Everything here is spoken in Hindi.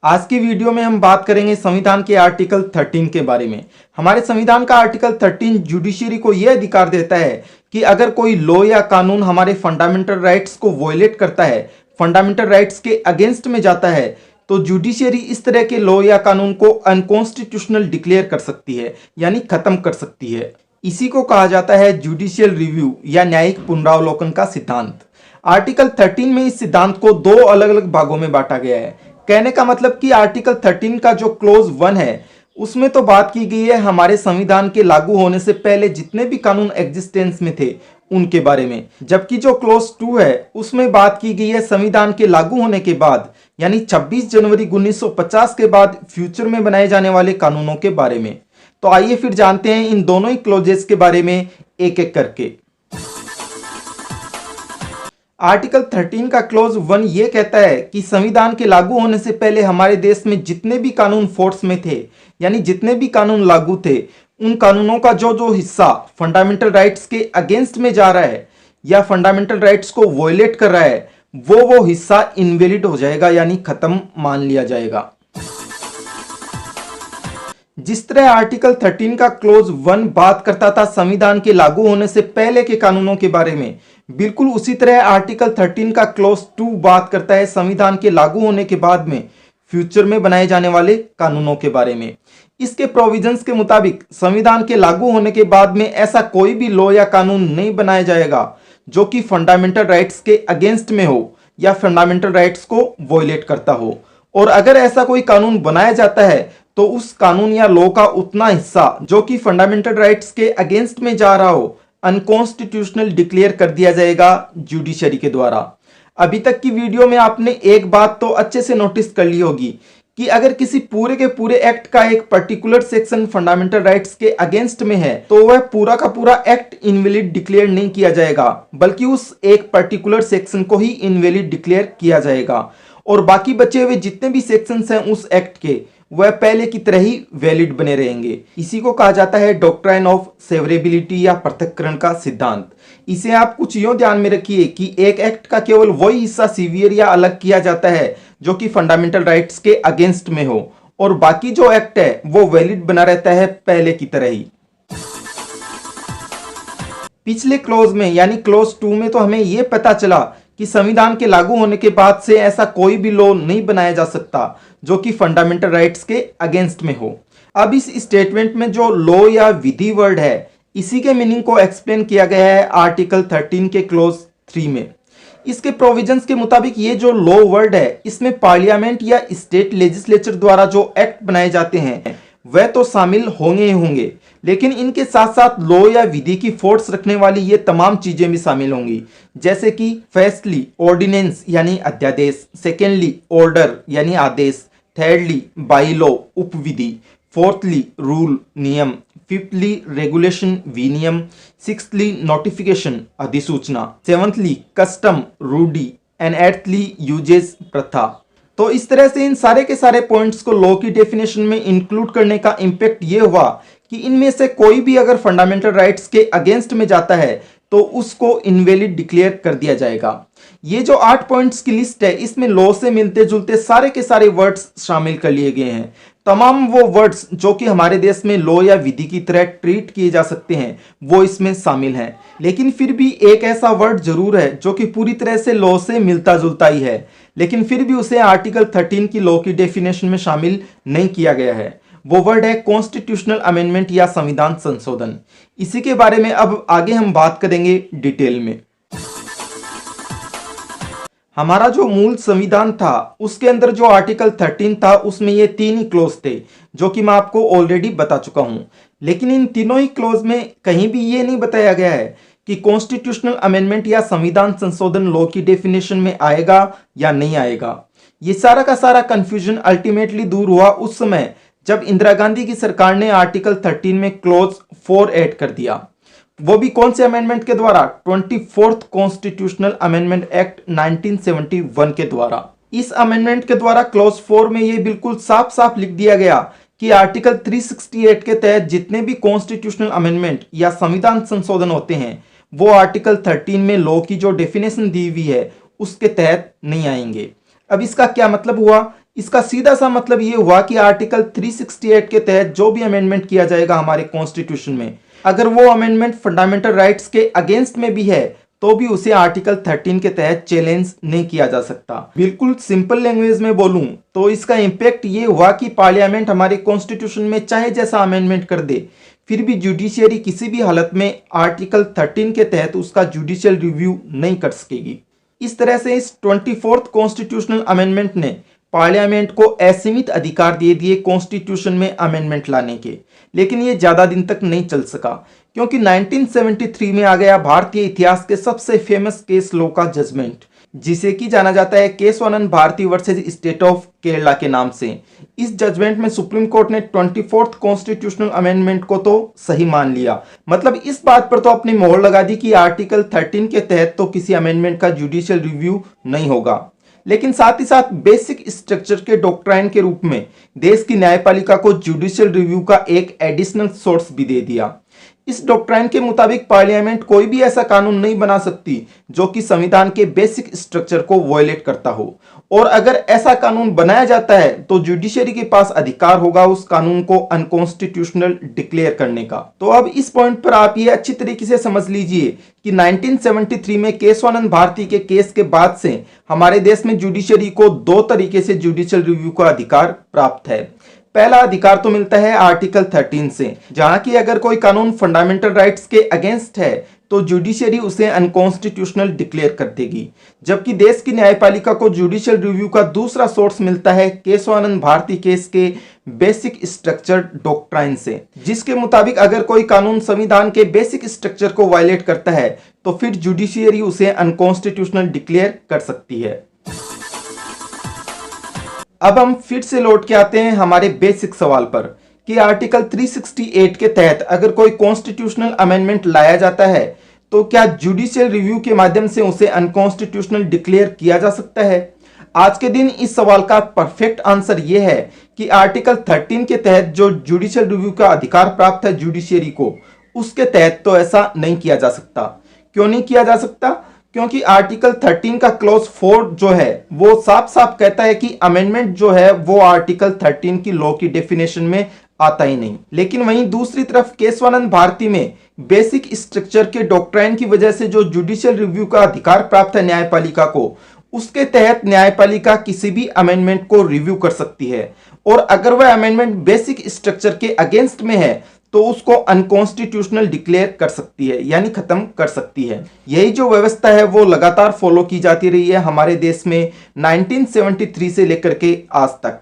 आज की वीडियो में हम बात करेंगे संविधान के आर्टिकल 13 के बारे में। हमारे संविधान का आर्टिकल 13 जुडिशरी को यह अधिकार देता है कि अगर कोई लॉ या कानून हमारे फंडामेंटल राइट्स को वॉयलेट करता है, फंडामेंटल राइट्स के अगेंस्ट में जाता है, तो जुडिशरी इस तरह के लॉ या कानून को अनकॉन्स्टिट्यूशनल डिक्लेयर कर सकती है, यानी खत्म कर सकती है। इसी को कहा जाता है जुडिशियल रिव्यू या न्यायिक पुनरावलोकन का सिद्धांत। आर्टिकल 13 में इस सिद्धांत को दो अलग अलग भागों में बांटा गया है। कहने का मतलब कि आर्टिकल 13 का जो क्लोज 1 है उसमें तो बात की गई है हमारे संविधान के लागू होने से पहले जितने भी कानून एग्जिस्टेंस में थे उनके बारे में, जबकि जो क्लोज 2 है उसमें बात की गई है संविधान के लागू होने के बाद, यानी 26 जनवरी 1950 के बाद फ्यूचर में बनाए जाने वाले कानूनों के बारे में। तो आइए फिर जानते हैं इन दोनों ही क्लोजेस के बारे में एक एक करके। आर्टिकल 13 का क्लोज 1 ये कहता है कि संविधान के लागू होने से पहले हमारे देश में जितने भी कानून फोर्स में थे, यानी जितने भी कानून लागू थे, उन कानूनों का जो हिस्सा फंडामेंटल राइट्स के अगेंस्ट में जा रहा है या फंडामेंटल राइट्स को वॉयलेट कर रहा है, वो हिस्सा इनवैलिड हो जाएगा, यानी खत्म मान लिया जाएगा। जिस तरह आर्टिकल 13 का क्लोज 1 बात करता था संविधान के लागू होने से पहले के कानूनों के बारे में, बिल्कुल उसी तरह आर्टिकल 13 का क्लोज 2 बात करता है संविधान के लागू होने के बाद में फ्यूचर में बनाए जाने वाले कानूनों के बारे में। इसके प्रोविजंस के मुताबिक संविधान के लागू होने के बाद में ऐसा कोई भी लॉ या कानून नहीं बनाया जाएगा जो कि फंडामेंटल राइट्स के अगेंस्ट में हो या फंडामेंटल राइट्स को वॉयलेट करता हो। और अगर ऐसा कोई कानून बनाया जाता है तो उस कानून या लॉ का उतना हिस्सा जो कि फंडामेंटल राइट्स के अगेंस्ट में जा रहा हो अनकॉन्स्टिट्यूशनल डिक्लेयर कर दिया जाएगा जुडिशरी के द्वारा। अभी तक की वीडियो में आपने एक बात तो अच्छे से नोटिस कर ली होगी कि अगर किसी पूरे के पूरे एक्ट का एक पर्टिकुलर सेक्शन फंडामेंटल राइट्स के अगेंस्ट में है तो वह पूरा का पूरा एक्ट इनवैलिड डिक्लेयर नहीं किया जाएगा, बल्कि उस एक पर्टिकुलर सेक्शन को ही इनवैलिड डिक्लेयर किया जाएगा और बाकी बचे हुए जितने भी सेक्शंस हैं उस एक्ट के वह पहले की तरह ही वैलिड बने रहेंगे। इसी को कहा जाता है डॉक्ट्राइन ऑफ सेवरेबिलिटी या पृथक्करण का सिद्धांत। इसे आप कुछ यूं ध्यान में रखिए कि एक एक्ट का केवल वही हिस्सा सीवियर या अलग किया जाता है जो कि फंडामेंटल राइट्स के अगेंस्ट में हो और बाकी जो एक्ट है वो वैलिड बना रहता है पहले की तरह ही। पिछले क्लोज में यानी क्लोज 2 में तो हमें यह पता चला कि संविधान के लागू होने के बाद से ऐसा कोई भी लॉ नहीं बनाया जा सकता जो कि फंडामेंटल राइट्स के अगेंस्ट में हो। अब इस स्टेटमेंट में जो लॉ या विधि वर्ड है इसी के मीनिंग को एक्सप्लेन किया गया है आर्टिकल 13 के क्लोज 3 में। इसके प्रोविजंस के मुताबिक ये जो लॉ वर्ड है इसमें पार्लियामेंट या स्टेट लेजिस्लेचर द्वारा जो एक्ट बनाए जाते हैं वह तो शामिल होंगे ही होंगे, लेकिन इनके साथ साथ लॉ या विधि की फोर्स रखने वाली ये तमाम चीजें भी शामिल होंगी, जैसे कि फर्स्टली ऑर्डिनेंस यानी अध्यादेश, सेकेंडली ऑर्डर यानी आदेश, थर्डली बाई लॉ उपविधि, फोर्थली रूल नियम, फिफ्थली रेगुलेशन विनियम, सिक्स्थली नोटिफिकेशन अधिसूचना, सेवंथली कस्टम रूढ़ि एंड एट्थली यूजेस प्रथा। तो इस तरह से इन सारे के सारे पॉइंट्स को लॉ की डेफिनेशन में इंक्लूड करने का इंपैक्ट ये हुआ कि इनमें से कोई भी अगर फंडामेंटल राइट्स के अगेंस्ट में जाता है तो उसको इनवैलिड डिक्लेयर कर दिया जाएगा। ये जो 8 पॉइंट्स की लिस्ट है इसमें लॉ से मिलते जुलते सारे के सारे वर्ड्स शामिल कर लिए गए हैं। तमाम वो वर्ड्स जो कि हमारे देश में लॉ या विधि की तरह ट्रीट किए जा सकते हैं वो इसमें शामिल हैं, लेकिन फिर भी एक ऐसा वर्ड जरूर है जो कि पूरी तरह से लॉ से मिलता जुलता ही है, लेकिन फिर भी उसे आर्टिकल 13 की लॉ की डेफिनेशन में शामिल नहीं किया गया है। वो वर्ड है कॉन्स्टिट्यूशनल अमेंडमेंट या संविधान संशोधन। इसी के बारे में अब आगे हम बात करेंगे डिटेल में। हमारा जो मूल संविधान था उसके अंदर जो आर्टिकल 13 था उसमें ये 3 ही क्लोज थे जो कि मैं आपको ऑलरेडी बता चुका हूं, लेकिन इन तीनों ही क्लोज में कहीं भी ये नहीं बताया गया है कि कॉन्स्टिट्यूशनल अमेंडमेंट या संविधान संशोधन लॉ की डेफिनेशन में आएगा या नहीं आएगा। ये सारा का सारा कंफ्यूजन अल्टीमेटली दूर हुआ उस समय जब इंदिरा गांधी की सरकार ने आर्टिकल 13 में क्लोज 4 ऐड कर दिया। वो भी कौन से अमेंडमेंट के द्वारा? 24th कॉन्स्टिट्यूशनल अमेंडमेंट एक्ट 1971 के द्वारा। इस अमेंडमेंट के द्वारा क्लोज 4 में ये बिल्कुल साफ साफ लिख दिया गया कि आर्टिकल 368 के तहत जितने भी कॉन्स्टिट्यूशनल अमेंडमेंट या संविधान संशोधन होते हैं वो आर्टिकल 13 में लॉ की जो डेफिनेशन दी हुई है उसके तहत नहीं आएंगे। अब इसका क्या मतलब हुआ? इसका सीधा सा मतलब ये हुआ कि आर्टिकल 368 के तहत जो भी अमेंडमेंट किया जाएगा हमारे कॉन्स्टिट्यूशन में, अगर वो अमेंडमेंट फंडामेंटल राइट्स के अगेंस्ट में भी है तो भी उसे आर्टिकल 13 के तहत चैलेंज नहीं किया जा सकता। बिल्कुल सिंपल लैंग्वेज में बोलूं तो इसका इंपैक्ट ये हुआ कि पार्लियामेंट हमारे कॉन्स्टिट्यूशन में चाहे जैसा अमेंडमेंट कर दे, फिर भी जुडिशियरी किसी भी हालत में आर्टिकल 13 के तहत उसका जुडिशियल रिव्यू नहीं कर सकेगी। इस तरह से इस 24th कॉन्स्टिट्यूशनल अमेंडमेंट ने पार्लियामेंट को असीमित अधिकार दे दिए कॉन्स्टिट्यूशन में अमेंडमेंट लाने के, लेकिन ये ज्यादा दिन तक नहीं चल सका क्योंकि 1973 में आ गया भारतीय इतिहास के सबसे फेमस केस लॉ का जजमेंट, जिसे कि जाना जाता है Kesavananda Bharati versus state of Kerala के नाम से। इस जजमेंट में सुप्रीम कोर्ट ने 24th कॉन्स्टिट्यूशनल अमेंडमेंट को तो सही मान लिया, मतलब इस बात पर तो अपनी मोहर लगा दी कि आर्टिकल 13 के तहत तो किसी अमेंडमेंट का जुडिशियल रिव्यू नहीं होगा, लेकिन साथ ही साथ बेसिक स्ट्रक्चर के डॉक्ट्राइन के रूप में देश की न्यायपालिका को जुडिशियल रिव्यू का एक एडिशनल सोर्स भी दे दिया। इस डॉक्ट्राइन के मुताबिक पार्लियामेंट कोई भी ऐसा कानून नहीं बना सकती जो कि संविधान के बेसिक स्ट्रक्चर को वायलेट करता हो, और अगर ऐसा कानून बनाया जाता है तो जुडिशरी के पास अधिकार होगा उस कानून को अनकॉन्स्टिट्यूशनल डिक्लेयर करने का। तो अब इस पॉइंट पर आप ये अच्छी तरीके से समझ लीजिए कि 1973 में केशवानंद भारती के केस के बाद से हमारे देश में जुडिशरी को दो तरीके से जुडिशियल रिव्यू का अधिकार प्राप्त है। पहला अधिकार तो मिलता है आर्टिकल 13 से, जहां की अगर कोई कानून फंडामेंटल राइट्स के अगेंस्ट है तो जुडिशरी उसे अनकॉन्स्टिट्यूशनल डिक्लेयर कर देगी, जबकि देश की न्यायपालिका को जुडिशियल रिव्यू का दूसरा सोर्स मिलता है केशवानंद भारती केस के बेसिक स्ट्रक्चर डॉक्ट्राइन से, जिसके मुताबिक अगर कोई कानून संविधान के बेसिक स्ट्रक्चर को वायलेट करता है तो फिर जुडिशियरी उसे अनकॉन्स्टिट्यूशनल डिक्लेयर कर सकती है। अब हम फिर से लौट के आते हैं हमारे बेसिक सवाल पर कि आर्टिकल 368 के तहत अगर कोई कॉन्स्टिट्यूशनल अमेंडमेंट लाया जाता है तो क्या जुडिशियल रिव्यू के माध्यम से उसे अनकॉन्स्टिट्यूशनल डिक्लेयर किया जा सकता है? आज के दिन इस सवाल का परफेक्ट आंसर यह है कि आर्टिकल 13 के तहत जो जुडिशियल रिव्यू का अधिकार प्राप्त है जुडिशियरी को, उसके तहत तो ऐसा नहीं किया जा सकता। क्यों नहीं किया जा सकता? क्योंकि आर्टिकल 13 का क्लॉज 4 जो है वो साफ साफ कहता है कि अमेंडमेंट जो है वो आर्टिकल 13 की लॉ की डेफिनेशन में आता ही नहीं। लेकिन वहीं दूसरी तरफ केशवानंद भारती में बेसिक स्ट्रक्चर के डॉक्ट्राइन की वजह से जो जुडिशियल रिव्यू का अधिकार प्राप्त है न्यायपालिका को, उसके तहत न्यायपालिका किसी भी अमेंडमेंट को रिव्यू कर सकती है, और अगर वह अमेंडमेंट बेसिक स्ट्रक्चर के अगेंस्ट में है तो उसको अनकॉन्स्टिट्यूशनल डिक्लेयर कर सकती है, यानी खत्म कर सकती है। यही जो व्यवस्था है वो लगातार फॉलो की जाती रही है हमारे देश में 1973 से लेकर के आज तक।